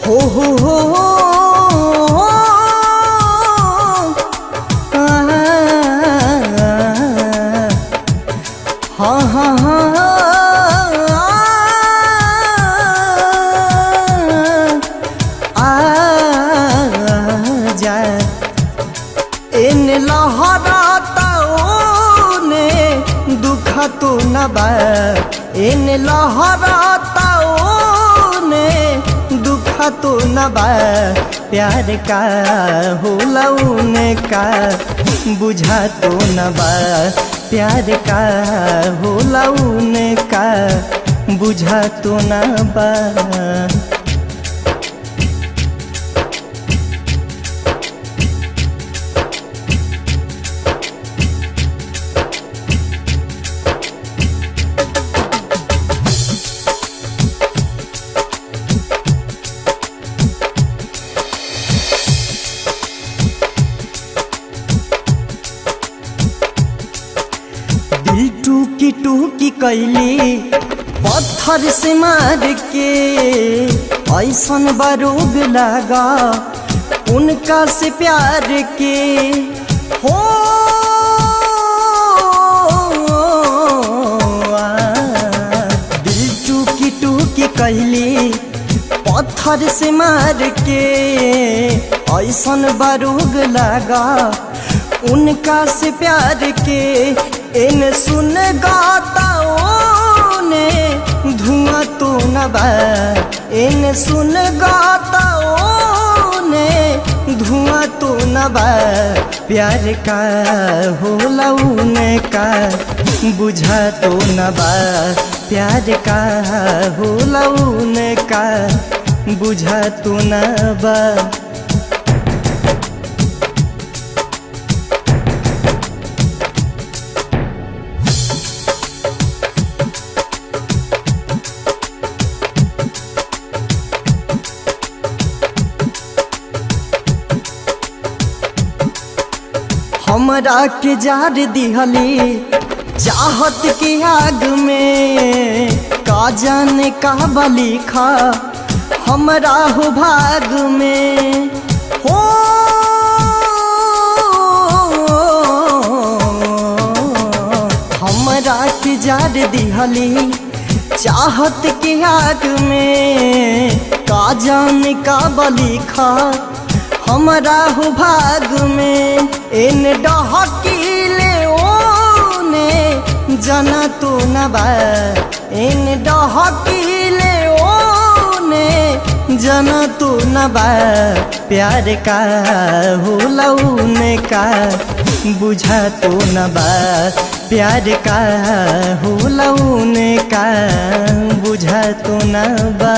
हो हाँ हाँ हाँ जा इन लहराता ओने दुखा तो न बा इन लहराता ओने दुखा तो न बा प्यार का होला उनका बुझा तो न बा प्यार का होला उनका बुझा तो न बा। दिल टूकी टूकी कैली पत्थर से मार के ऐसन बारूद लगा उनका से प्यार के हो दिल टूकी टूकी कैली पत्थर से मार के ऐसन बारूद लगा उनका से प्यार के इन सुन गाता ओने धुआं तो न बा इन सुन गाता ओने धुआं तो न बा प्यार का होला उनका बुझा तो न बा प्यार का होला उनका बुझा तो न बा। हमरा के जार दिहली चाहत के आग में का जाने का बलिखा हमरा हो भाग में हो हमरा के जार दिहली चाहत के आग में का जाने का बलिखा हमरा हो भाग में इन डहकीले ओने जना तो न बा इन डहकीले ओने जना तो न बा प्यार का होला उनका बुझा तो न बा प्यार का होला उनका बुझा तो न बा।